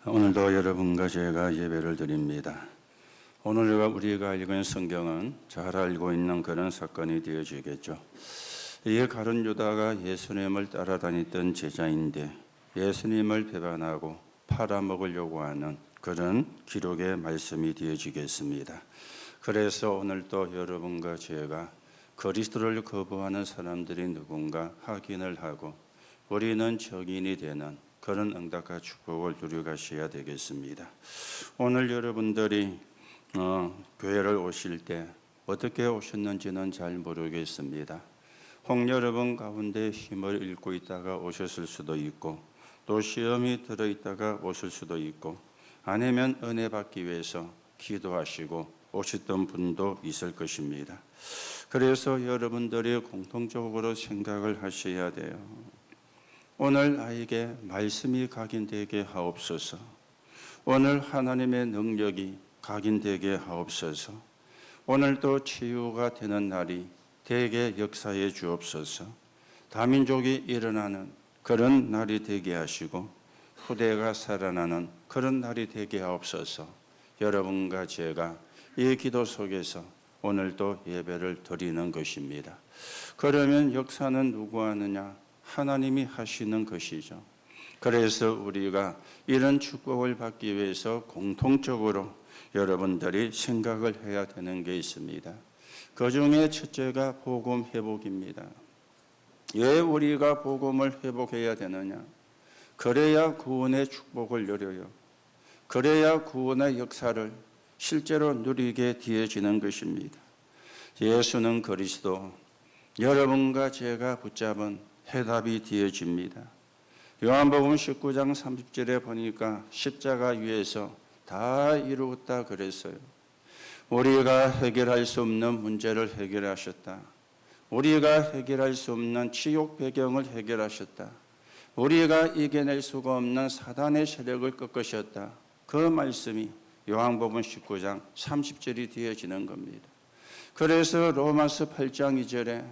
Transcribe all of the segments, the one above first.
오늘도 여러분과 제가 예배를 드립니다. 오늘 우리가 읽은 성경은 잘 알고 있는 그런 사건이 되어지겠죠. 이에 가룟 유다가 예수님을 따라다니던 제자인데 예수님을 배반하고 팔아먹으려고 하는 그런 기록의 말씀이 되어지겠습니다. 그래서 오늘도 여러분과 제가 그리스도를 거부하는 사람들이 누군가 확인을 하고 우리는 적인이 되는 그런 응답과 축복을 누려가셔야 되겠습니다. 오늘 여러분들이 교회를 오실 때 어떻게 오셨는지는 잘 모르겠습니다. 혹 여러분 가운데 힘을 잃고 있다가 오셨을 수도 있고 또 시험이 들어있다가 오실 수도 있고 아니면 은혜 받기 위해서 기도하시고 오셨던 분도 있을 것입니다. 그래서 여러분들이 공통적으로 생각을 하셔야 돼요. 오늘 나에게 말씀이 각인되게 하옵소서. 오늘 하나님의 능력이 각인되게 하옵소서. 오늘도 치유가 되는 날이 되게 역사해 주옵소서. 다민족이 일어나는 그런 날이 되게 하시고 후대가 살아나는 그런 날이 되게 하옵소서. 여러분과 제가 이 기도 속에서 오늘도 예배를 드리는 것입니다. 그러면 역사는 누구 하느냐? 하나님이 하시는 것이죠. 그래서 우리가 이런 축복을 받기 위해서 공통적으로 여러분들이 생각을 해야 되는 게 있습니다. 그 중에 첫째가 복음 회복입니다. 왜 우리가 복음을 회복해야 되느냐? 그래야 구원의 축복을 누려요. 그래야 구원의 역사를 실제로 누리게 되어지는 것입니다. 예수는 그리스도, 여러분과 제가 붙잡은 해답이 되어집니다. 요한복음 19장 30절에 보니까 십자가 위에서 다 이루었다 그랬어요. 우리가 해결할 수 없는 문제를 해결하셨다. 우리가 해결할 수 없는 지옥 배경을 해결하셨다. 우리가 이겨낼 수가 없는 사단의 세력을 꺾으셨다. 그 말씀이 요한복음 19장 30절이 되어지는 겁니다. 그래서 로마서 8장 2절에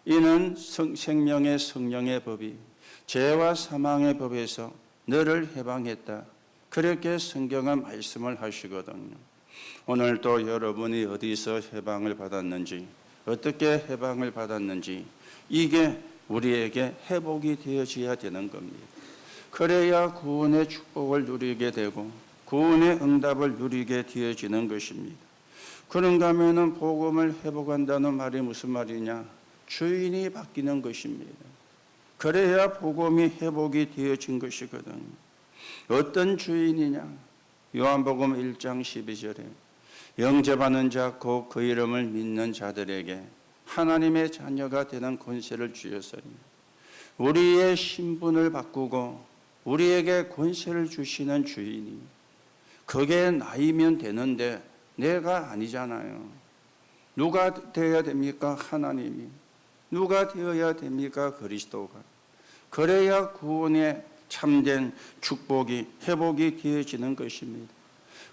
이는 생명의 성령의 법이 죄와 사망의 법에서 너를 해방했다. 그렇게 성경은 말씀을 하시거든요. 오늘도 여러분이 어디서 해방을 받았는지, 어떻게 해방을 받았는지 이게 우리에게 회복이 되어져야 되는 겁니다. 그래야 구원의 축복을 누리게 되고 구원의 응답을 누리게 되어지는 것입니다. 그런가 하면은 복음을 회복한다는 말이 무슨 말이냐? 주인이 바뀌는 것입니다. 그래야 복음이 회복이 되어진 것이거든요. 어떤 주인이냐? 요한복음 1장 12절에 영접하는 자 곧 그 이름을 믿는 자들에게 하나님의 자녀가 되는 권세를 주셨으니 우리의 신분을 바꾸고 우리에게 권세를 주시는 주인이 그게 나이면 되는데 내가 아니잖아요. 누가 되어야 됩니까? 하나님이. 누가 되어야 됩니까? 그리스도가. 그래야 구원의 참된 축복이 회복이 되어지는 것입니다.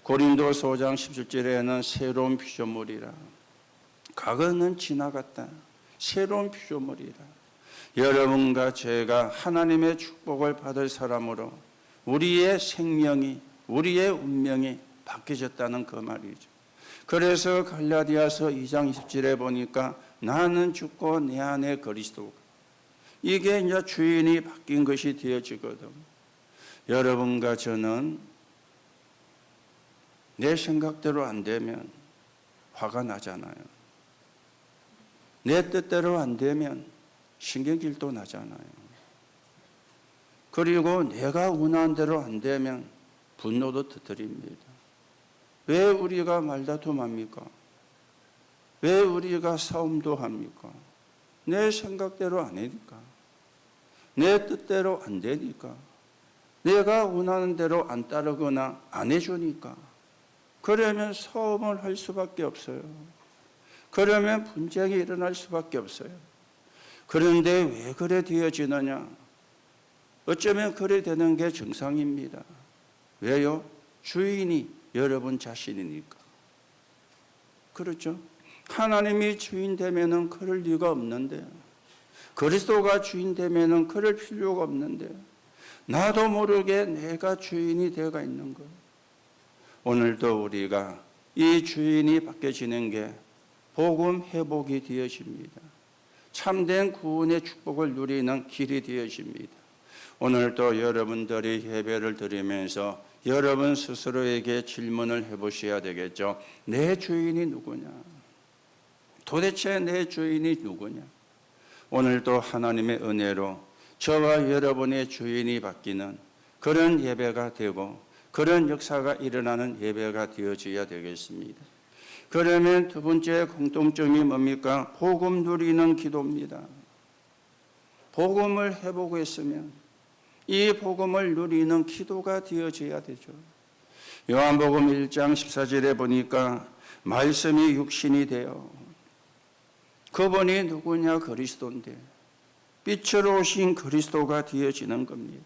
고린도서 5장 17절에는 새로운 피조물이라. 과거는 지나갔다. 새로운 피조물이라. 여러분과 제가 하나님의 축복을 받을 사람으로 우리의 생명이, 우리의 운명이 바뀌어졌다는 그 말이죠. 그래서 갈라디아서 2장 20절에 보니까 나는 죽고 내 안에 그리스도가. 이게 이제 주인이 바뀐 것이 되어지거든. 여러분과 저는 내 생각대로 안 되면 화가 나잖아요. 내 뜻대로 안 되면 신경질도 나잖아요. 그리고 내가 원하는 대로 안 되면 분노도 터뜨립니다. 왜 우리가 말다툼합니까? 왜 우리가 싸움도 합니까? 내 생각대로 안 하니까. 내 뜻대로 안 되니까. 내가 원하는 대로 안 따르거나 안 해주니까. 그러면 싸움을 할 수밖에 없어요. 그러면 분쟁이 일어날 수밖에 없어요. 그런데 왜 그래 되어지느냐? 어쩌면 그래 되는 게 정상입니다. 왜요? 주인이 여러분 자신이니까. 그렇죠? 하나님이 주인 되면은 그럴 리가 없는데, 그리스도가 주인 되면은 그럴 필요가 없는데, 나도 모르게 내가 주인이 되어가 있는 거예요. 오늘도 우리가 이 주인이 바뀌어지는 게 복음 회복이 되어집니다. 참된 구원의 축복을 누리는 길이 되어집니다. 오늘도 여러분들이 예배를 드리면서 여러분 스스로에게 질문을 해보셔야 되겠죠. 내 주인이 누구냐? 도대체 내 주인이 누구냐? 오늘도 하나님의 은혜로 저와 여러분의 주인이 바뀌는 그런 예배가 되고 그런 역사가 일어나는 예배가 되어져야 되겠습니다. 그러면 두 번째 공통점이 뭡니까? 복음 누리는 기도입니다. 복음을 해보고 있으면 이 복음을 누리는 기도가 되어져야 되죠. 요한복음 1장 14절에 보니까 말씀이 육신이 되어 그분이 누구냐? 그리스도인데 빛으로 오신 그리스도가 되어지는 겁니다.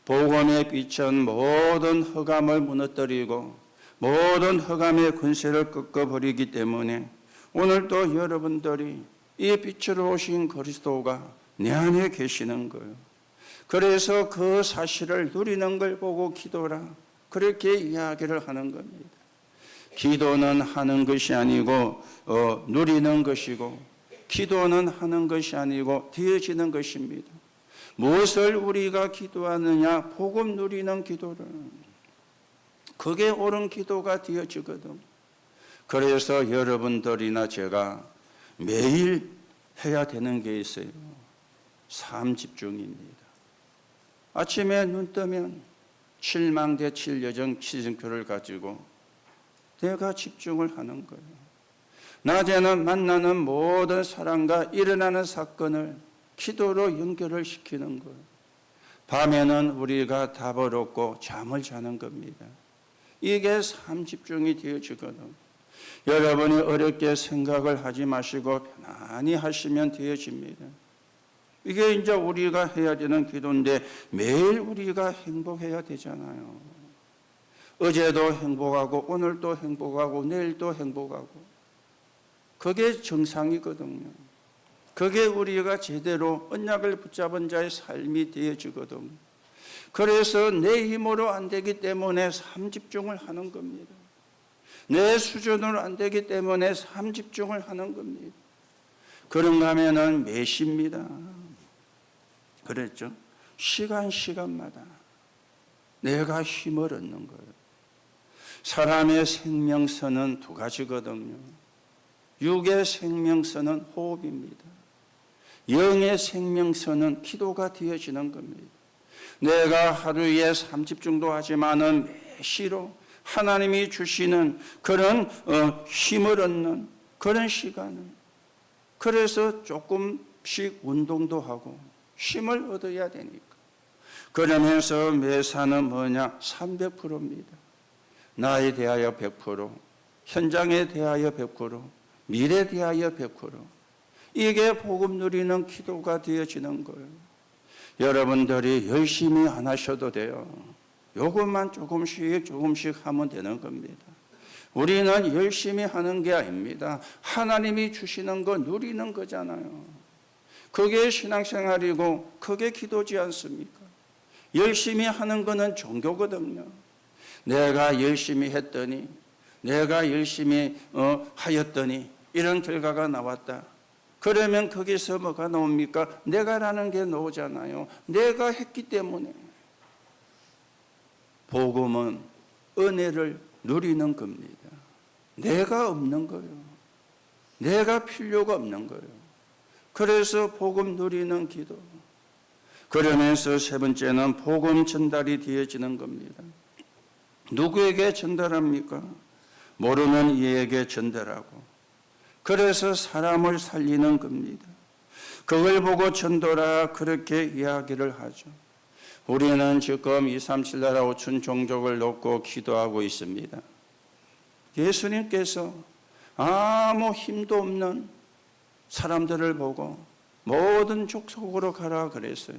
복음의 빛은 모든 흑암을 무너뜨리고 모든 흑암의 권세를 꺾어버리기 때문에 오늘도 여러분들이 이 빛으로 오신 그리스도가 내 안에 계시는 거예요. 그래서 그 사실을 누리는 걸 보고 기도라 그렇게 이야기를 하는 겁니다. 기도는 하는 것이 아니고 누리는 것이고 기도는 하는 것이 아니고 되어지는 것입니다. 무엇을 우리가 기도하느냐? 복음 누리는 기도를. 그게 옳은 기도가 되어지거든. 그래서 여러분들이나 제가 매일 해야 되는 게 있어요. 삶 집중입니다. 아침에 눈 뜨면 7망대 7여정 시즌표를 가지고 내가 집중을 하는 거예요. 낮에는 만나는 모든 사람과 일어나는 사건을 기도로 연결을 시키는 거예요. 밤에는 우리가 답을 얻고 잠을 자는 겁니다. 이게 삶 집중이 되어지거든. 여러분이 어렵게 생각을 하지 마시고 편안히 하시면 되어집니다. 이게 이제 우리가 해야 되는 기도인데 매일 우리가 행복해야 되잖아요. 어제도 행복하고 오늘도 행복하고 내일도 행복하고 그게 정상이거든요. 그게 우리가 제대로 언약을 붙잡은 자의 삶이 되어지거든. 그래서 내 힘으로 안 되기 때문에 삶 집중을 하는 겁니다. 내 수준으로 안 되기 때문에 삶 집중을 하는 겁니다. 그런가 하면은 매십니다. 그랬죠? 시간마다 내가 힘을 얻는 거예요. 사람의 생명선은 두 가지거든요. 육의 생명선은 호흡입니다. 영의 생명선은 기도가 되어지는 겁니다. 내가 하루에 30중도 하지만은 매시로 하나님이 주시는 그런 힘을 얻는 그런 시간을 그래서 조금씩 운동도 하고 힘을 얻어야 되니까 그러면서 매사는 뭐냐? 300%입니다. 나에 대하여 100%, 현장에 대하여 100%, 미래에 대하여 100%. 이게 복음 누리는 기도가 되어지는 거예요. 여러분들이 열심히 안 하셔도 돼요. 요것만 조금씩 하면 되는 겁니다. 우리는 열심히 하는 게 아닙니다. 하나님이 주시는 거 누리는 거잖아요. 그게 신앙생활이고 그게 기도지 않습니까? 열심히 하는 거는 종교거든요. 내가 열심히 했더니 내가 열심히 하였더니 이런 결과가 나왔다. 그러면 거기서 뭐가 나옵니까? 내가라는 게 나오잖아요. 내가 했기 때문에. 복음은 은혜를 누리는 겁니다. 내가 없는 거예요. 내가 필요가 없는 거예요. 그래서 복음 누리는 기도. 그러면서 세 번째는 복음 전달이 되어지는 겁니다. 누구에게 전달합니까? 모르는 이에게 전달하고 그래서 사람을 살리는 겁니다. 그걸 보고 전도라 그렇게 이야기를 하죠. 우리는 지금 237 나라 5천 종족을 놓고 기도하고 있습니다. 예수님께서 아무 힘도 없는 사람들을 보고 모든 족속으로 가라 그랬어요.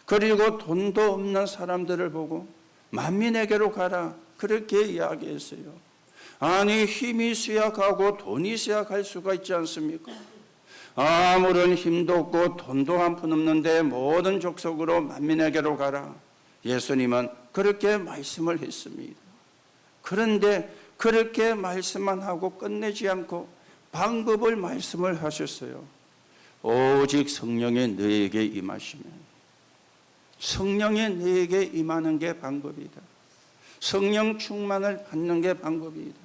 그리고 돈도 없는 사람들을 보고 만민에게로 가라 그렇게 이야기했어요. 아니 힘이 있어야 가고 돈이 있어야 갈 수가 있지 않습니까? 아무런 힘도 없고 돈도 한 푼 없는데 모든 족속으로 만민에게로 가라. 예수님은 그렇게 말씀을 했습니다. 그런데 그렇게 말씀만 하고 끝내지 않고 방법을 말씀을 하셨어요. 오직 성령이 너에게 임하시면, 성령이 너에게 임하는 게 방법이다. 성령 충만을 받는 게 방법이다.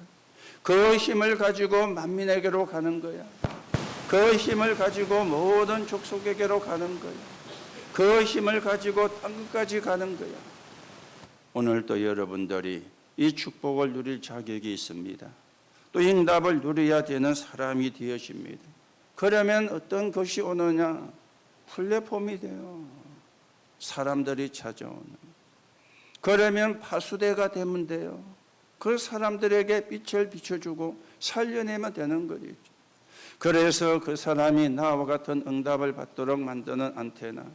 그 힘을 가지고 만민에게로 가는 거야. 그 힘을 가지고 모든 족속에게로 가는 거야. 그 힘을 가지고 땅끝까지 가는 거야. 오늘도 여러분들이 이 축복을 누릴 자격이 있습니다. 또 응답을 누려야 되는 사람이 되어집니다. 그러면 어떤 것이 오느냐? 플랫폼이 돼요. 사람들이 찾아오는. 그러면 파수대가 되면 돼요. 그 사람들에게 빛을 비춰주고 살려내면 되는 거죠. 그래서 그 사람이 나와 같은 응답을 받도록 만드는 안테나,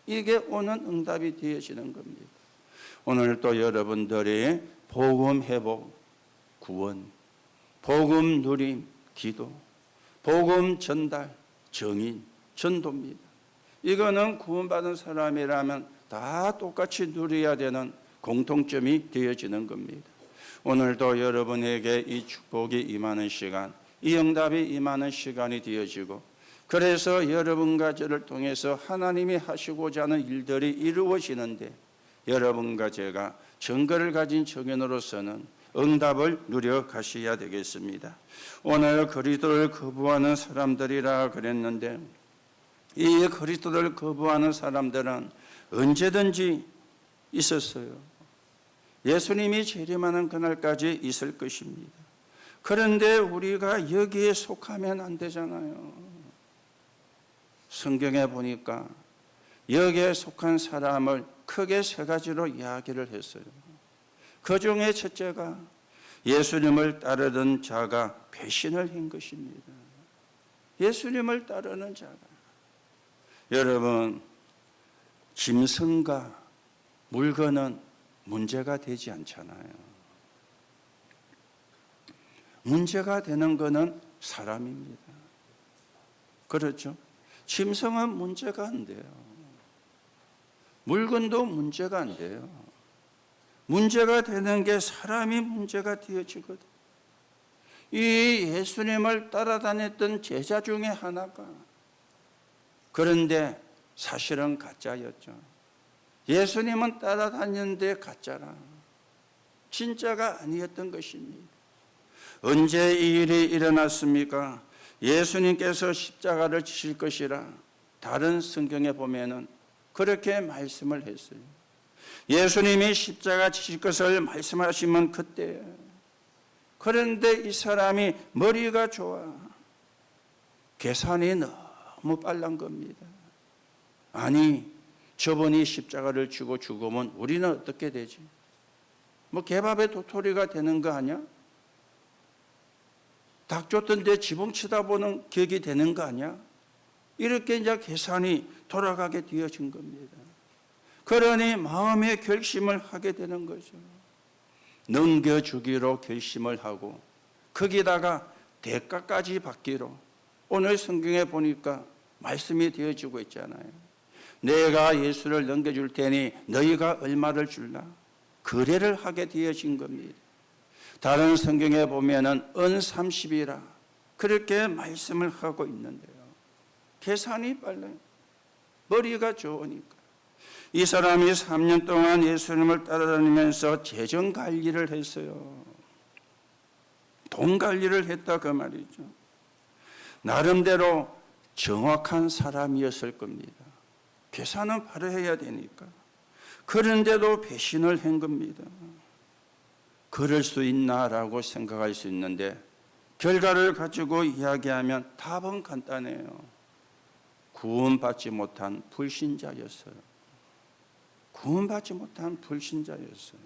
이게 오는 응답이 되어지는 겁니다. 오늘도 여러분들이 복음 회복, 구원, 복음 누림, 기도, 복음 전달, 정인, 전도입니다. 이거는 구원받은 사람이라면 다 똑같이 누려야 되는 공통점이 되어지는 겁니다. 오늘도 여러분에게 이 축복이 임하는 시간, 이 응답이 임하는 시간이 되어지고, 그래서 여러분과 저를 통해서 하나님이 하시고자 하는 일들이 이루어지는데, 여러분과 제가 증거를 가진 증인으로서는 응답을 누려 가셔야 되겠습니다. 오늘 그리스도를 거부하는 사람들이라 그랬는데, 이 그리스도를 거부하는 사람들은 언제든지 있었어요. 예수님이 재림하는 그날까지 있을 것입니다. 그런데 우리가 여기에 속하면 안 되잖아요. 성경에 보니까 여기에 속한 사람을 크게 세 가지로 이야기를 했어요. 그 중에 첫째가 예수님을 따르던 자가 배신을 한 것입니다. 예수님을 따르는 자가. 여러분, 짐승과 물건은 문제가 되지 않잖아요. 문제가 되는 것은 사람입니다. 그렇죠? 짐승은 문제가 안 돼요. 물건도 문제가 안 돼요. 문제가 되는 게 사람이 문제가 되어지거든. 이 예수님을 따라다녔던 제자 중에 하나가, 그런데 사실은 가짜였죠. 예수님은 따라다녔는데 가짜라. 진짜가 아니었던 것입니다. 언제 이 일이 일어났습니까? 예수님께서 십자가를 지실 것이라 다른 성경에 보면은 그렇게 말씀을 했어요. 예수님이 십자가 지실 것을 말씀하시면 그때. 그런데 이 사람이 머리가 좋아. 계산이 너무 빨란 겁니다. 아니, 저분이 십자가를 지고 죽으면 우리는 어떻게 되지? 뭐 개밥의 도토리가 되는 거 아니야? 닭 줬던데 지붕 쳐다보는 격이 되는 거 아니야? 이렇게 이제 계산이 돌아가게 되어진 겁니다. 그러니 마음의 결심을 하게 되는 거죠. 넘겨주기로 결심을 하고 거기다가 대가까지 받기로. 오늘 성경에 보니까 말씀이 되어지고 있잖아요. 내가 예수를 넘겨줄 테니 너희가 얼마를 줄라? 거래를 하게 되어진 겁니다. 다른 성경에 보면은 은 30이라 그렇게 말씀을 하고 있는데요. 계산이 빨라요. 머리가 좋으니까. 이 사람이 3년 동안 예수님을 따라다니면서 재정 관리를 했어요. 돈 관리를 했다 그 말이죠. 나름대로 정확한 사람이었을 겁니다. 계산은 바로 해야 되니까. 그런데도 배신을 한 겁니다. 그럴 수 있나라고 생각할 수 있는데 결과를 가지고 이야기하면 답은 간단해요. 구원받지 못한 불신자였어요. 구원받지 못한 불신자였어요.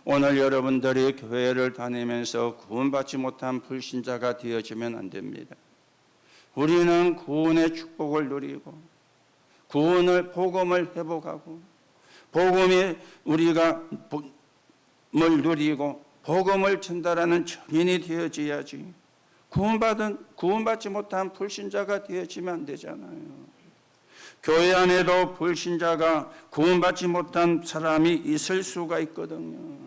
오늘 여러분들이 교회를 다니면서 구원받지 못한 불신자가 되어지면 안 됩니다. 우리는 구원의 축복을 누리고 복음을 회복하고 복음이 우리가 뭘 누리고 복음을 전달하는 증인이 되어져야지. 구원받지 못한 불신자가 되어지면 안 되잖아요. 교회 안에도 불신자가 구원받지 못한 사람이 있을 수가 있거든요.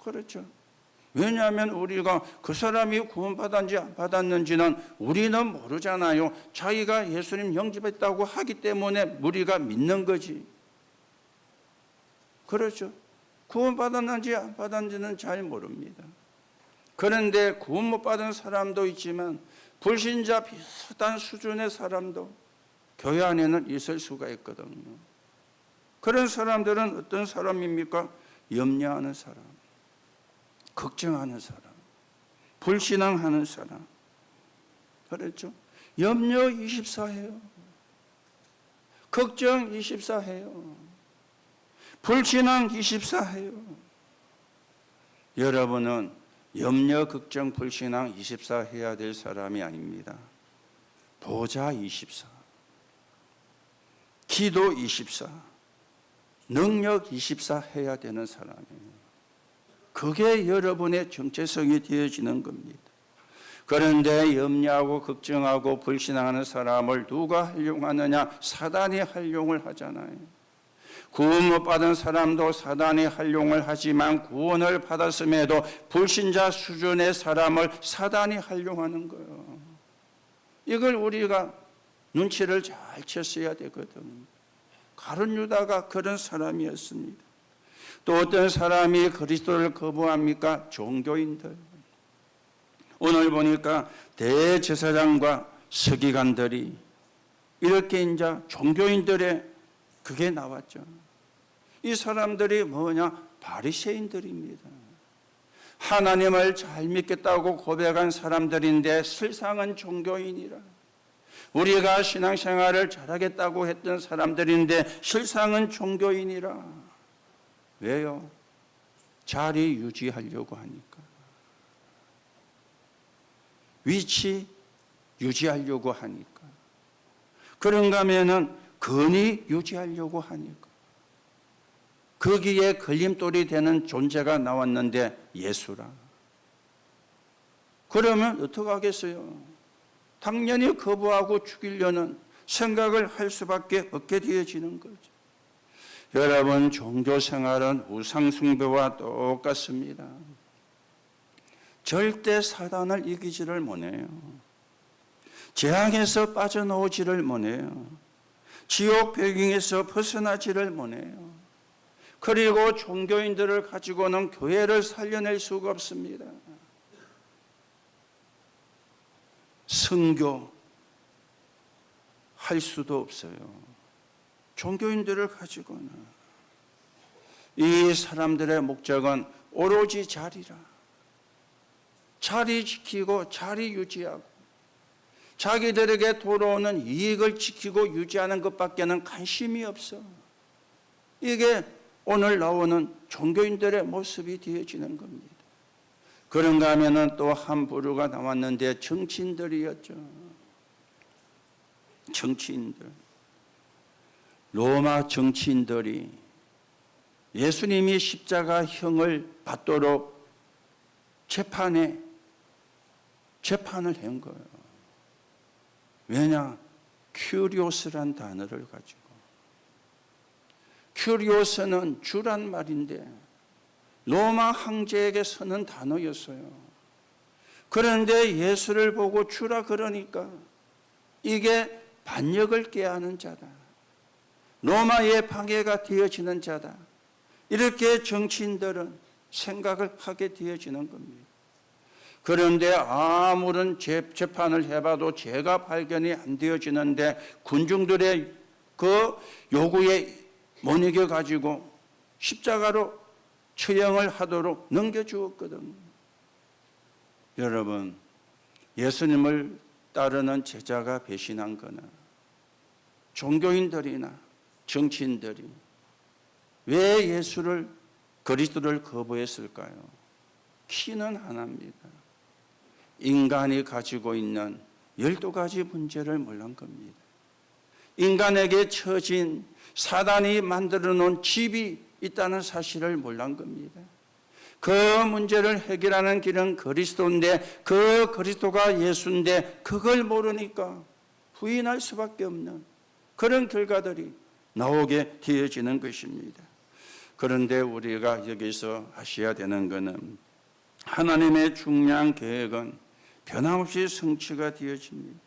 그렇죠. 왜냐하면 우리가 그 사람이 구원받았는지 안 받았는지는 우리는 모르잖아요. 자기가 예수님 영접했다고 하기 때문에 우리가 믿는 거지. 그렇죠. 구원받았는지 안 받았는지는 잘 모릅니다. 그런데 구원 못 받은 사람도 있지만 불신자 비슷한 수준의 사람도 교회 안에는 있을 수가 있거든요. 그런 사람들은 어떤 사람입니까? 염려하는 사람, 걱정하는 사람, 불신앙하는 사람. 그렇죠? 염려 24해요. 걱정 24해요. 불신앙 24해요. 여러분은 염려, 걱정, 불신앙 24 해야 될 사람이 아닙니다. 보좌 24, 기도 24, 능력 24 해야 되는 사람이에요. 그게 여러분의 정체성이 되어지는 겁니다. 그런데 염려하고 걱정하고 불신앙하는 사람을 누가 활용하느냐? 사단이 활용을 하잖아요. 구원 못 받은 사람도 사단이 활용을 하지만 구원을 받았음에도 불신자 수준의 사람을 사단이 활용하는 거예요. 이걸 우리가 눈치를 잘 챘어야 되거든요. 가룟 유다가 그런 사람이었습니다. 또 어떤 사람이 그리스도를 거부합니까? 종교인들. 오늘 보니까 대제사장과 서기관들이 이렇게 이제 종교인들의 그게 나왔죠. 이 사람들이 뭐냐? 바리새인들입니다. 하나님을 잘 믿겠다고 고백한 사람들인데 실상은 종교인이라. 우리가 신앙생활을 잘하겠다고 했던 사람들인데 실상은 종교인이라. 왜요? 자리 유지하려고 하니까. 위치 유지하려고 하니까. 그런가 하면은 건의 유지하려고 하니까. 거기에 걸림돌이 되는 존재가 나왔는데 예수라. 그러면 어떡하겠어요? 당연히 거부하고 죽이려는 생각을 할 수밖에 없게 되어지는 거죠. 여러분, 종교생활은 우상숭배와 똑같습니다. 절대 사단을 이기지를 못해요. 재앙에서 빠져나오지를 못해요. 지옥 배경에서 벗어나지를 못해요. 그리고 종교인들을 가지고는 교회를 살려낼 수가 없습니다. 선교 할 수도 없어요. 종교인들을 가지고는. 이 사람들의 목적은 오로지 자리라. 자리 지키고 자리 유지하고 자기들에게 돌아오는 이익을 지키고 유지하는 것밖에는 관심이 없어. 이게 오늘 나오는 종교인들의 모습이 되어지는 겁니다. 그런가 하면은 또 한 부류가 나왔는데 정치인들이었죠. 정치인들. 로마 정치인들이 예수님이 십자가형을 받도록 재판을 한 거예요. 왜냐? 큐리오스란 단어를 가지고. 큐리오스는 주란 말인데 로마 황제에게 쓰는 단어였어요. 그런데 예수를 보고 주라 그러니까 이게 반역을 꾀하는 자다. 로마의 방해가 되어지는 자다. 이렇게 정치인들은 생각을 하게 되어지는 겁니다. 그런데 아무런 재판을 해봐도 죄가 발견이 안 되어지는데 군중들의 그 요구에 못 이겨가지고 십자가로 처형을 하도록 넘겨주었거든요. 여러분, 예수님을 따르는 제자가 배신한 거나 종교인들이나 정치인들이 왜 예수를 그리스도를 거부했을까요? 키는 하나입니다. 인간이 가지고 있는 12가지 문제를 몰란 겁니다. 인간에게 처진 사단이 만들어 놓은 집이 있다는 사실을 몰란 겁니다. 그 문제를 해결하는 길은 그리스도인데 그 그리스도가 예수인데 그걸 모르니까 부인할 수밖에 없는 그런 결과들이 나오게 되어지는 것입니다. 그런데 우리가 여기서 아셔야 되는 것은 하나님의 중요한 계획은 변함없이 성취가 되어집니다.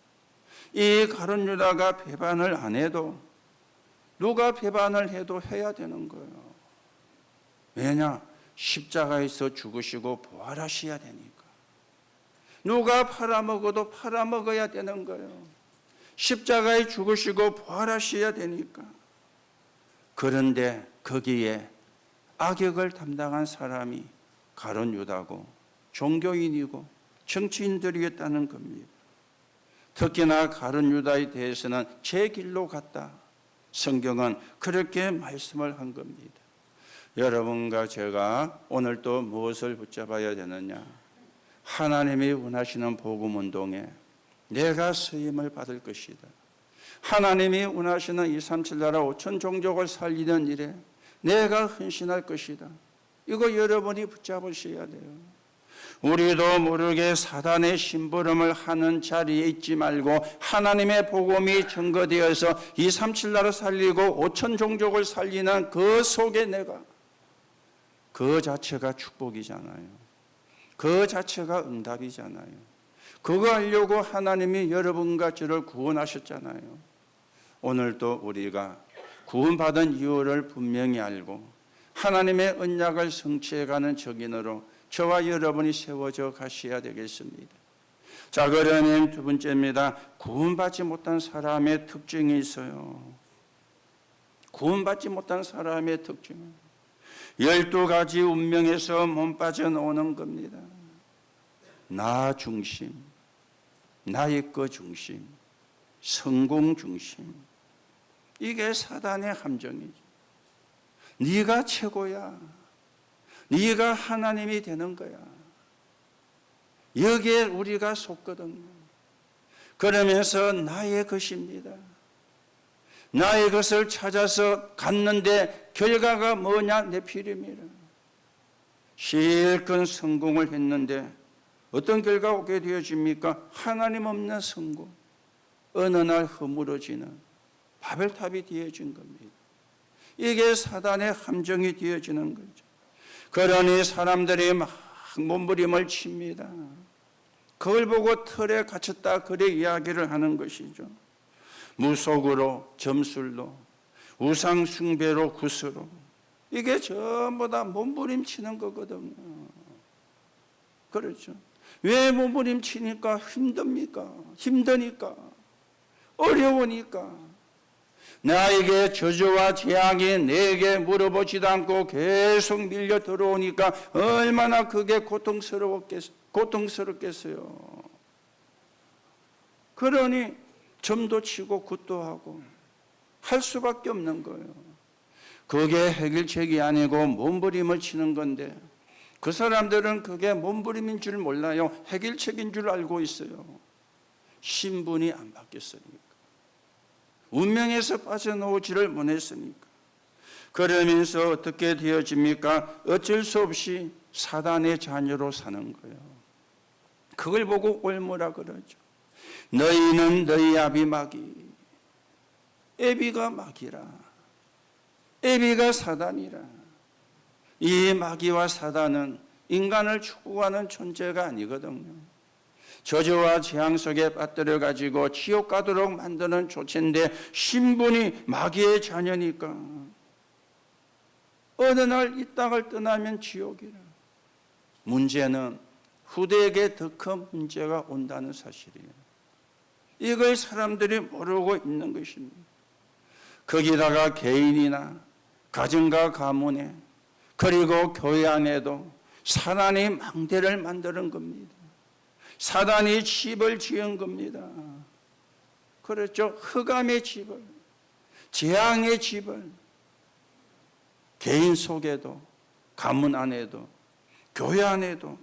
이 가룟 유다가 배반을 안 해도 누가 배반을 해도 해야 되는 거예요. 왜냐? 십자가에서 죽으시고 부활하셔야 되니까. 누가 팔아먹어도 팔아먹어야 되는 거예요. 십자가에 죽으시고 부활하셔야 되니까. 그런데 거기에 악역을 담당한 사람이 가룟 유다고 종교인이고 정치인들이었다는 겁니다. 특히나 가룟 유다에 대해서는 제 길로 갔다. 성경은 그렇게 말씀을 한 겁니다. 여러분과 제가 오늘 또 무엇을 붙잡아야 되느냐? 하나님이 원하시는 복음운동에 내가 쓰임을 받을 것이다. 하나님이 원하시는 237 나라 5천 종족을 살리는 일에 내가 헌신할 것이다. 이거 여러분이 붙잡으셔야 돼요. 우리도 모르게 사단의 심부름을 하는 자리에 있지 말고 하나님의 복음이 증거되어서 237 나라 살리고 5천 종족을 살리는 그 속에 내가 그 자체가 축복이잖아요. 그 자체가 응답이잖아요. 그거 하려고 하나님이 여러분과 저를 구원하셨잖아요. 오늘도 우리가 구원받은 이유를 분명히 알고 하나님의 언약을 성취해가는 적인으로 저와 여러분이 세워져 가셔야 되겠습니다. 자, 그러면 두 번째입니다. 구원받지 못한 사람의 특징이 있어요. 구원받지 못한 사람의 특징은 12가지 운명에서 못 빠져나오는 겁니다. 나 중심, 나의 것 중심, 성공 중심. 이게 사단의 함정이죠. 네가 최고야. 네가 하나님이 되는 거야. 여기에 우리가 속거든요. 그러면서 나의 것입니다. 나의 것을 찾아서 갔는데 결과가 뭐냐? 네피림이라. 실컷 성공을 했는데 어떤 결과가 오게 되어집니까? 하나님 없는 성공. 어느 날 허물어지는 바벨탑이 되어진 겁니다. 이게 사단의 함정이 되어지는 거죠. 그러니 사람들이 막 몸부림을 칩니다. 그걸 보고 틀에 갇혔다 그래 이야기를 하는 것이죠. 무속으로, 점술로, 우상 숭배로, 굿으로. 이게 전부 다 몸부림치는 거거든요. 그렇죠. 왜 몸부림치니까 힘듭니까? 힘드니까. 어려우니까. 나에게 저주와 재앙이 내게 물어보지도 않고 계속 밀려 들어오니까 얼마나 그게 고통스럽겠어요. 그러니 점도 치고 굿도 하고 할 수밖에 없는 거예요. 그게 해결책이 아니고 몸부림을 치는 건데 그 사람들은 그게 몸부림인 줄 몰라요. 해결책인 줄 알고 있어요. 신분이 안 바뀌었으니까. 운명에서 빠져나오지를 못했으니까. 그러면서 어떻게 되어집니까? 어쩔 수 없이 사단의 자녀로 사는 거예요. 그걸 보고 올무라 그러죠. 너희는 너희 아비 마귀. 애비가 마귀라. 애비가 사단이라. 이 마귀와 사단은 인간을 추구하는 존재가 아니거든요. 저주와 재앙 속에 빠뜨려 가지고 지옥 가도록 만드는 조체인데 신분이 마귀의 자녀니까 어느 날 이 땅을 떠나면 지옥이라. 문제는 후대에게 더 큰 문제가 온다는 사실이에요. 이걸 사람들이 모르고 있는 것입니다. 거기다가 개인이나 가정과 가문에 그리고 교회 안에도 사단이 망대를 만드는 겁니다. 사단이 집을 지은 겁니다. 그렇죠. 흑암의 집을, 재앙의 집을 개인 속에도, 가문 안에도, 교회 안에도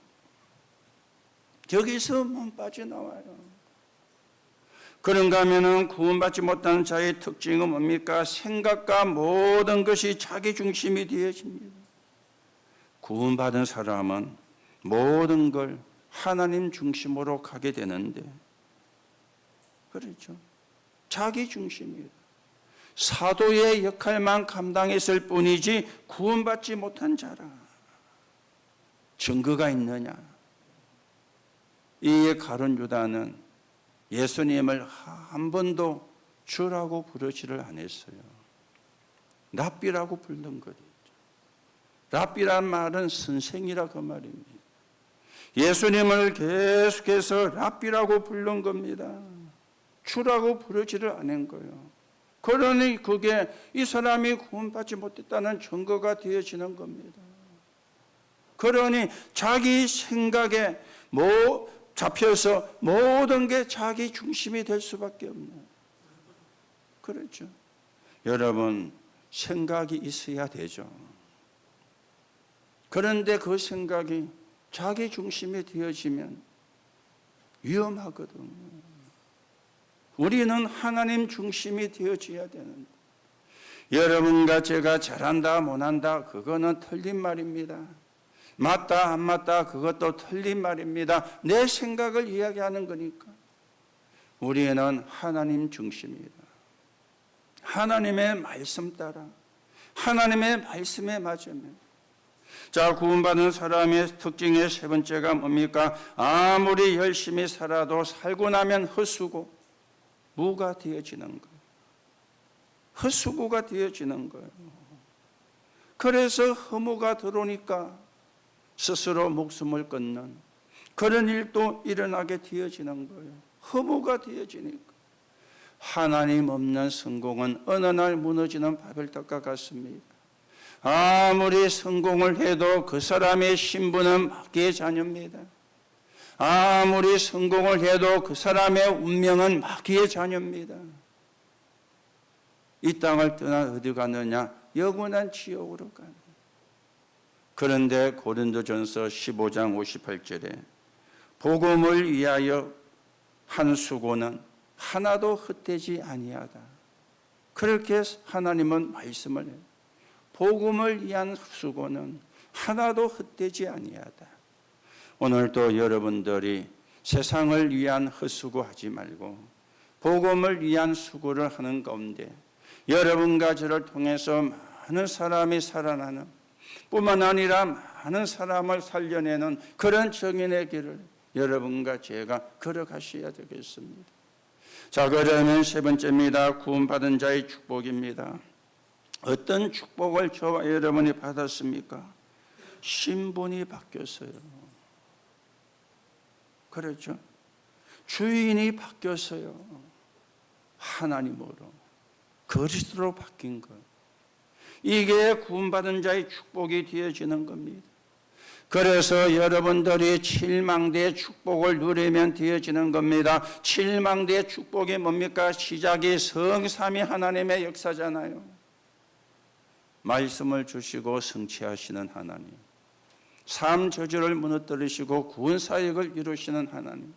여기서 못 빠져나와요. 그런가 하면은 구원받지 못하는 자의 특징은 뭡니까? 생각과 모든 것이 자기 중심이 되어집니다. 구원받은 사람은 모든 걸 하나님 중심으로 가게 되는데, 그렇죠? 자기 중심이에요. 사도의 역할만 감당했을 뿐이지 구원받지 못한 자라. 증거가 있느냐? 이 가룟 유다는 예수님을 한 번도 주라고 부르지를 않았어요. 랍비라고 부른 거죠. 랍비란 말은 선생이라 그 말입니다. 예수님을 계속해서 랍비라고 부른 겁니다. 주라고 부르지를 않은 거예요. 그러니 그게 이 사람이 구원받지 못했다는 증거가 되어지는 겁니다. 그러니 자기 생각에 잡혀서 모든 게 자기 중심이 될 수밖에 없는. 그렇죠. 여러분, 생각이 있어야 되죠. 그런데 그 생각이 자기 중심이 되어지면 위험하거든요. 우리는 하나님 중심이 되어져야 되는데, 여러분과 제가 잘한다 못한다 그거는 틀린 말입니다. 맞다 안 맞다 그것도 틀린 말입니다. 내 생각을 이야기하는 거니까. 우리는 하나님 중심이다. 하나님의 말씀 따라 하나님의 말씀에 맞으면. 자, 구원받은 사람의 특징의 세 번째가 뭡니까? 아무리 열심히 살아도 살고 나면 헛수고 무가 되어지는 거예요. 헛수고가 되어지는 거예요. 그래서 허무가 들어오니까 스스로 목숨을 끊는 그런 일도 일어나게 되어지는 거예요. 허무가 되어지니까. 하나님 없는 성공은 어느 날 무너지는 바벨탑과 같습니다. 아무리 성공을 해도 그 사람의 신분은 마귀의 자녀입니다. 아무리 성공을 해도 그 사람의 운명은 마귀의 자녀입니다. 이 땅을 떠나 어디 가느냐? 영원한 지옥으로 가는. 그런데 고린도전서 15장 58절에 복음을 위하여 한 수고는 하나도 헛되지 아니하다. 그렇게 하나님은 말씀을 해요. 복음을 위한 수고는 하나도 헛되지 아니하다. 오늘도 여러분들이 세상을 위한 헛수고하지 말고 복음을 위한 수고를 하는 가운데 여러분과 저를 통해서 많은 사람이 살아나는 뿐만 아니라 많은 사람을 살려내는 그런 정인의 길을 여러분과 제가 걸어가셔야 되겠습니다. 자, 그러면 세 번째입니다. 구원받은 자의 축복입니다. 어떤 축복을 저와 여러분이 받았습니까? 신분이 바뀌었어요. 그렇죠? 주인이 바뀌었어요. 하나님으로, 그리스도로 바뀐 것. 이게 구원받은 자의 축복이 되어지는 겁니다. 그래서 여러분들이 칠망대의 축복을 누리면 되어지는 겁니다. 칠망대의 축복이 뭡니까? 시작이 성삼위 하나님의 역사잖아요. 말씀을 주시고 성취하시는 하나님, 삶 저주를 무너뜨리시고 구원 사역을 이루시는 하나님,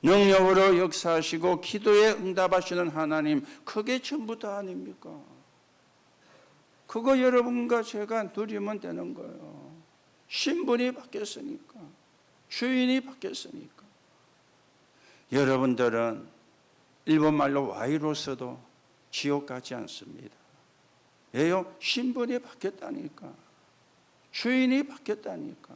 능력으로 역사하시고 기도에 응답하시는 하나님, 그게 전부 다 아닙니까? 그거 여러분과 제가 누리면 되는 거예요. 신분이 바뀌었으니까, 주인이 바뀌었으니까. 여러분들은 일본말로 와이로서도 지옥 가지 않습니다. 왜요? 신분이 바뀌었다니까. 주인이 바뀌었다니까.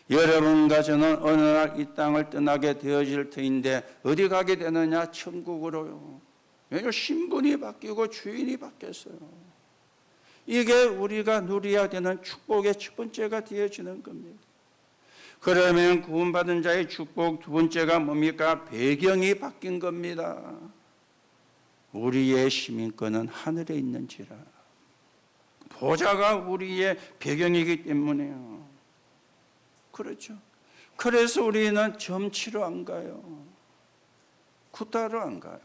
여러분과 저는 어느 날 이 땅을 떠나게 되어질 터인데 어디 가게 되느냐? 천국으로요. 왜냐하면 신분이 바뀌고 주인이 바뀌었어요. 이게 우리가 누려야 되는 축복의 첫 번째가 되어지는 겁니다. 그러면 구원받은 자의 축복 두 번째가 뭡니까? 배경이 바뀐 겁니다. 우리의 시민권은 하늘에 있는지라. 보좌가 우리의 배경이기 때문에요. 그렇죠. 그래서 우리는 점치러 안 가요. 구타로 안 가요.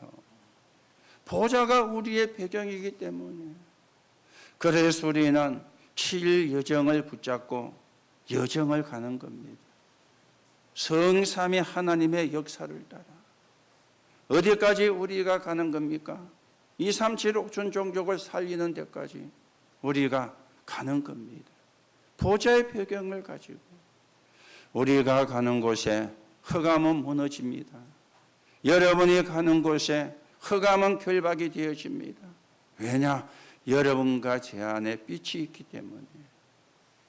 보좌가 우리의 배경이기 때문에. 그래서 우리는 7일 여정을 붙잡고 여정을 가는 겁니다. 성삼위 하나님의 역사를 따라. 어디까지 우리가 가는 겁니까? 237 옥천 종족을 살리는 데까지 우리가 가는 겁니다. 보좌의 배경을 가지고 우리가 가는 곳에 흑암은 무너집니다. 여러분이 가는 곳에 흑암은 결박이 되어집니다. 왜냐? 여러분과 제 안에 빛이 있기 때문에,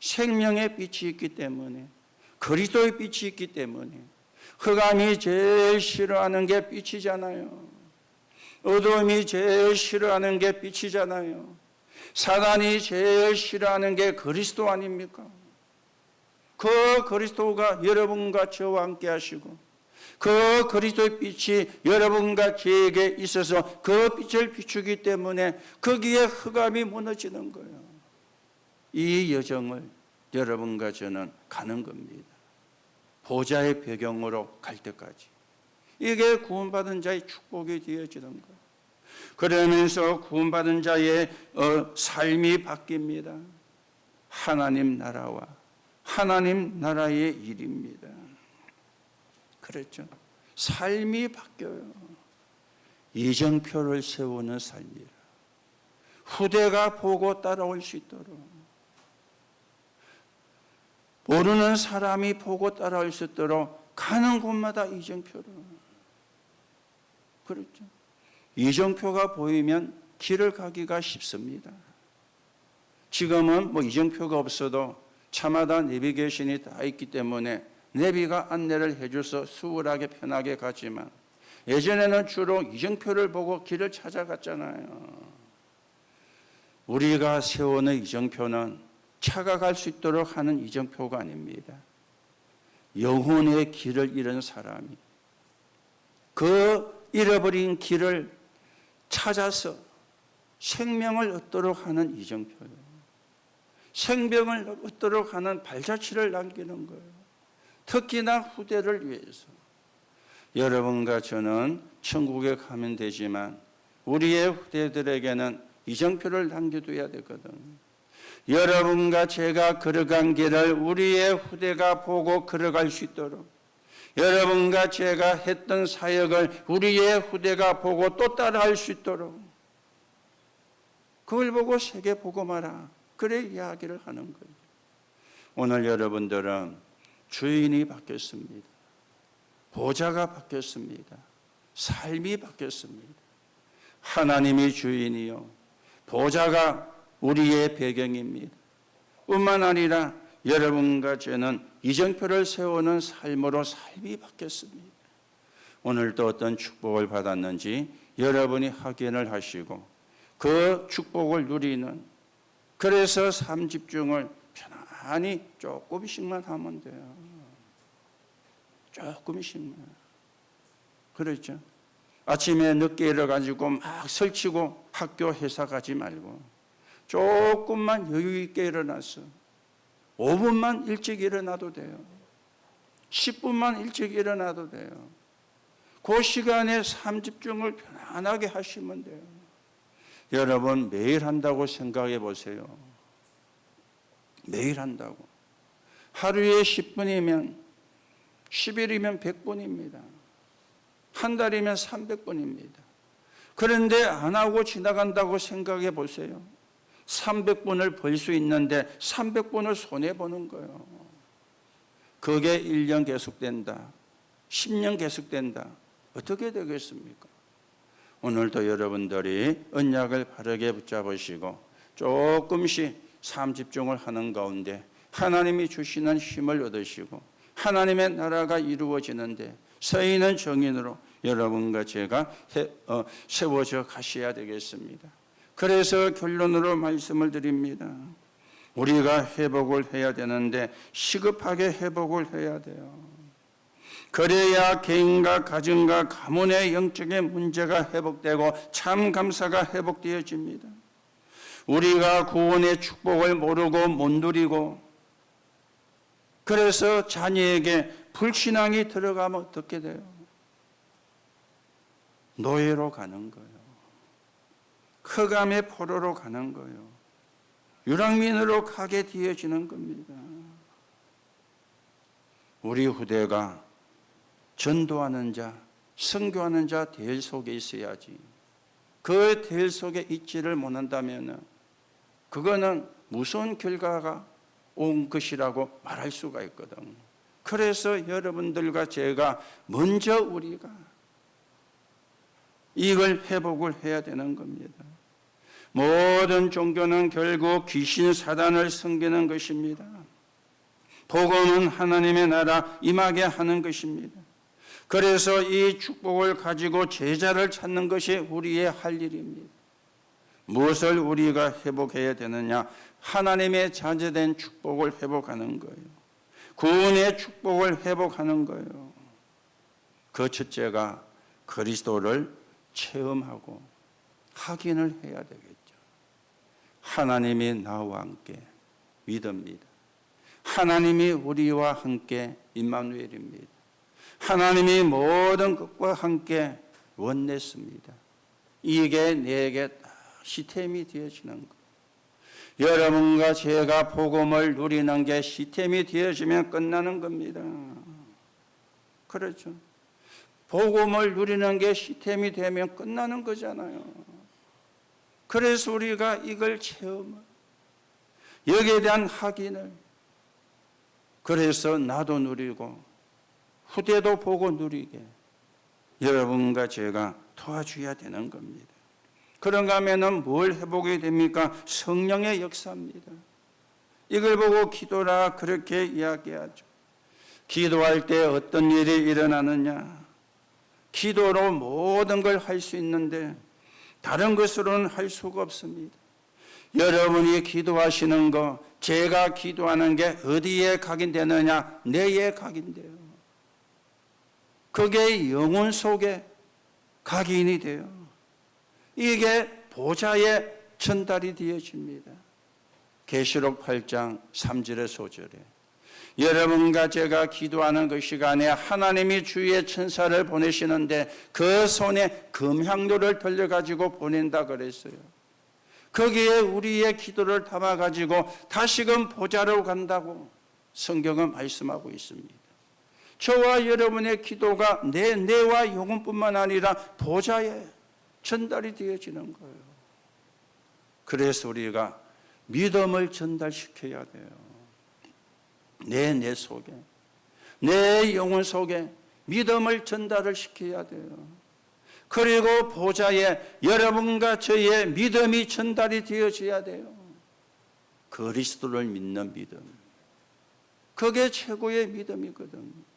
생명의 빛이 있기 때문에, 그리스도의 빛이 있기 때문에. 흑암이 제일 싫어하는 게 빛이잖아요. 어둠이 제일 싫어하는 게 빛이잖아요. 사단이 제일 싫어하는 게 그리스도 아닙니까? 그 그리스도가 여러분과 저와 함께 하시고 그 그리스도의 빛이 여러분과 저에게 있어서 그 빛을 비추기 때문에 거기에 흑암이 무너지는 거예요. 이 여정을 여러분과 저는 가는 겁니다. 보좌의 배경으로 갈 때까지. 이게 구원받은 자의 축복이 되어지는 거예요. 그러면서 구원받은 자의 삶이 바뀝니다. 하나님 나라와 하나님 나라의 일입니다. 그렇죠. 삶이 바뀌어요. 이정표를 세우는 삶이라. 후대가 보고 따라올 수 있도록, 모르는 사람이 보고 따라올 수 있도록 가는 곳마다 이정표를. 그렇죠. 이정표가 보이면 길을 가기가 쉽습니다. 지금은 이정표가 없어도 차마다 내비게이션이 다 있기 때문에 내비가 안내를 해줘서 수월하게 편하게 가지만 예전에는 주로 이정표를 보고 길을 찾아갔잖아요. 우리가 세우는 이정표는 차가 갈 수 있도록 하는 이정표가 아닙니다. 영혼의 길을 잃은 사람이 그 잃어버린 길을 찾아서 생명을 얻도록 하는 이정표예요. 생명을 얻도록 하는 발자취를 남기는 거예요. 특히나 후대를 위해서. 여러분과 저는 천국에 가면 되지만 우리의 후대들에게는 이정표를 남겨둬야 되거든. 여러분과 제가 걸어간 길을 우리의 후대가 보고 걸어갈 수 있도록, 여러분과 제가 했던 사역을 우리의 후대가 보고 또 따라할 수 있도록, 그걸 보고 세계 복음하라, 그래 이야기를 하는 거예요. 오늘 여러분들은 주인이 바뀌었습니다. 보좌가 바뀌었습니다. 삶이 바뀌었습니다. 하나님이 주인이요, 보좌가 우리의 배경입니다. 뿐만 아니라 여러분과 저는 이정표를 세우는 삶으로 삶이 바뀌었습니다. 오늘도 어떤 축복을 받았는지 여러분이 확인을 하시고 그 축복을 누리는, 그래서 삶 집중을 편안히 조금씩만 하면 돼요. 조금씩만. 그렇죠. 아침에 늦게 일어가지고 막 설치고 학교 회사 가지 말고 조금만 여유 있게 일어나서 5분만 일찍 일어나도 돼요. 10분만 일찍 일어나도 돼요. 그 시간에 삶 집중을 편안하게 하시면 돼요. 여러분 매일 한다고 생각해 보세요. 매일 한다고. 하루에 10분이면 10일이면 100분입니다. 한 달이면 300분입니다. 그런데 안 하고 지나간다고 생각해 보세요. 300분을 벌 수 있는데 300분을 손해보는 거예요. 그게 1년 계속된다. 10년 계속된다. 어떻게 되겠습니까? 오늘도 여러분들이 언약을 바르게 붙잡으시고 조금씩 삶 집중을 하는 가운데 하나님이 주시는 힘을 얻으시고 하나님의 나라가 이루어지는데 서 있는 정인으로 여러분과 제가 세워져 가셔야 되겠습니다. 그래서 결론으로 말씀을 드립니다. 우리가 회복을 해야 되는데 시급하게 회복을 해야 돼요. 그래야 개인과 가정과 가문의 영적인 문제가 회복되고 참 감사가 회복되어집니다. 우리가 구원의 축복을 모르고 못 누리고 그래서 자녀에게 불신앙이 들어가면 어떻게 돼요? 노예로 가는 거예요. 흑암의 포로로 가는 거예요. 유랑민으로 가게 되어지는 겁니다. 우리 후대가 전도하는 자, 선교하는 자 대열 속에 있어야지. 그 대열 속에 있지를 못한다면 그거는 무서운 결과가 온 것이라고 말할 수가 있거든. 그래서 여러분들과 제가 먼저 우리가 이걸 회복을 해야 되는 겁니다. 모든 종교는 결국 귀신 사단을 섬기는 것입니다. 복음은 하나님의 나라 임하게 하는 것입니다. 그래서 이 축복을 가지고 제자를 찾는 것이 우리의 할 일입니다. 무엇을 우리가 회복해야 되느냐? 하나님의 자제된 축복을 회복하는 거예요. 구원의 축복을 회복하는 거예요. 그 첫째가 그리스도를 체험하고 확인을 해야 되겠죠. 하나님이 나와 함께 믿습니다. 하나님이 우리와 함께 임마누엘입니다. 하나님이 모든 것과 함께 원냈습니다. 이게 내게 시스템이 되어지는 것. 여러분과 제가 복음을 누리는 게 시스템이 되어지면 끝나는 겁니다. 그렇죠. 복음을 누리는 게 시스템이 되면 끝나는 거잖아요. 그래서 우리가 이걸 체험을, 여기에 대한 확인을, 그래서 나도 누리고 후대도 보고 누리게 여러분과 제가 도와줘야 되는 겁니다. 그런가 하면은 뭘 회복이 됩니까? 성령의 역사입니다. 이걸 보고 기도라 그렇게 이야기하죠. 기도할 때 어떤 일이 일어나느냐? 기도로 모든 걸 할 수 있는데 다른 것으로는 할 수가 없습니다. 여러분이 기도하시는 거, 제가 기도하는 게 어디에 각인되느냐? 뇌에 각인돼요. 그게 영혼 속에 각인이 돼요. 이게 보좌에 전달이 되어집니다. 계시록 8장 3절의 소절에 여러분과 제가 기도하는 그 시간에 하나님이 주의 천사를 보내시는데 그 손에 금향로를 들려가지고 보낸다 그랬어요. 거기에 우리의 기도를 담아가지고 다시금 보좌로 간다고 성경은 말씀하고 있습니다. 저와 여러분의 기도가 내 뇌와 영혼뿐만 아니라 보좌에 전달이 되어지는 거예요. 그래서 우리가 믿음을 전달시켜야 돼요. 내 속에, 내 영혼 속에 믿음을 전달을 시켜야 돼요. 그리고 보좌에 여러분과 저의 믿음이 전달이 되어져야 돼요. 그리스도를 믿는 믿음. 그게 최고의 믿음이거든.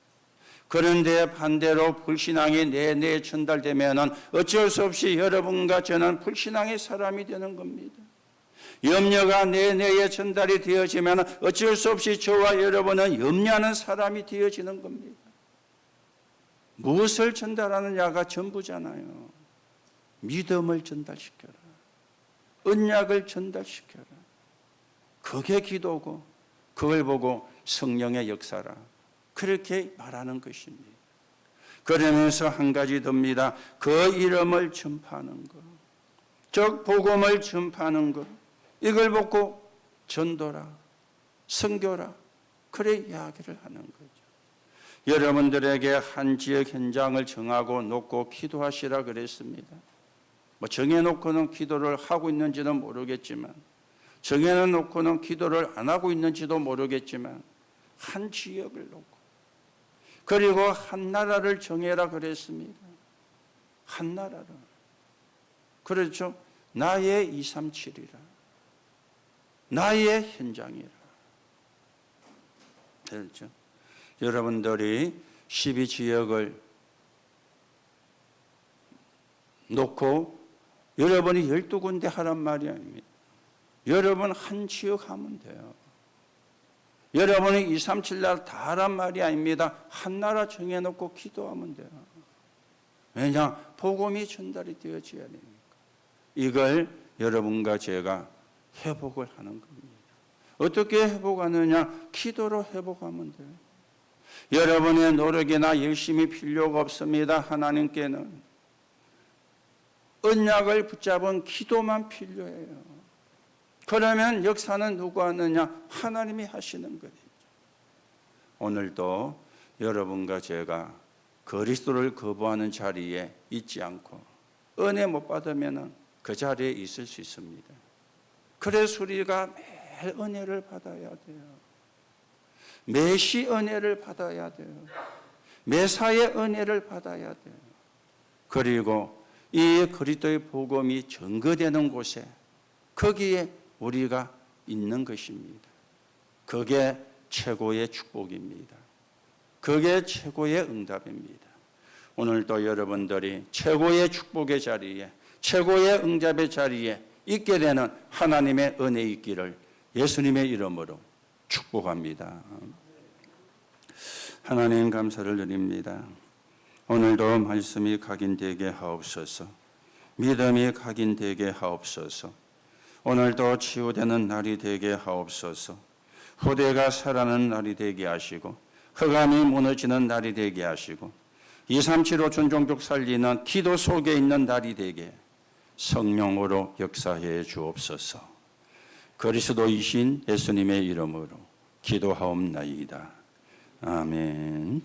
그런데 반대로 불신앙이 내내에 전달되면 어쩔 수 없이 여러분과 저는 불신앙의 사람이 되는 겁니다. 염려가 내내에 전달이 되어지면 어쩔 수 없이 저와 여러분은 염려하는 사람이 되어지는 겁니다. 무엇을 전달하느냐가 전부잖아요. 믿음을 전달시켜라. 언약을 전달시켜라. 그게 기도고 그걸 보고 성령의 역사라. 그렇게 말하는 것입니다. 그러면서 한 가지 듭니다. 그 이름을 전파하는 것. 즉 복음을 전파하는 것. 이걸 보고 전도라, 선교라, 그래 이야기를 하는 거죠. 여러분들에게 한 지역 현장을 정하고 놓고 기도하시라 그랬습니다. 뭐 정해놓고는 기도를 하고 있는지는 모르겠지만, 정해놓고는 기도를 안 하고 있는지도 모르겠지만, 한 지역을 놓고, 그리고 한 나라를 정해라 그랬습니다. 한 나라를. 그렇죠? 나의 237이라. 나의 현장이라. 그렇죠? 여러분들이 12지역을 놓고 여러분이 12군데 하란 말이 아닙니다. 여러분 한 지역 하면 돼요. 여러분이 237나라 다 하란 말이 아닙니다. 한 나라 정해놓고 기도하면 돼요. 왜냐? 복음이 전달이 되어져야 되니까. 이걸 여러분과 제가 회복을 하는 겁니다. 어떻게 회복하느냐? 기도로 회복하면 돼요. 여러분의 노력이나 열심이 필요가 없습니다. 하나님께는 언약을 붙잡은 기도만 필요해요. 그러면 역사는 누가 하느냐? 하나님이 하시는 거죠. 오늘도 여러분과 제가 그리스도를 거부하는 자리에 있지 않고 은혜 못 받으면 그 자리에 있을 수 있습니다. 그래서 우리가 매 은혜를 받아야 돼요. 매시 은혜를 받아야 돼요. 매사의 은혜를 받아야 돼요. 그리고 이 그리스도의 복음이 증거되는 곳에 거기에 우리가 있는 것입니다. 그게 최고의 축복입니다. 그게 최고의 응답입니다. 오늘도 여러분들이 최고의 축복의 자리에, 최고의 응답의 자리에 있게 되는 하나님의 은혜 있기를 예수님의 이름으로 축복합니다. 하나님 감사를 드립니다. 오늘도 말씀이 각인되게 하옵소서. 믿음이 각인되게 하옵소서. 오늘도 치유되는 날이 되게 하옵소서. 후대가 살아나는 날이 되게 하시고 흑암이 무너지는 날이 되게 하시고 237호 전종족 살리는 기도 속에 있는 날이 되게 성령으로 역사해 주옵소서. 그리스도이신 예수님의 이름으로 기도하옵나이다. 아멘.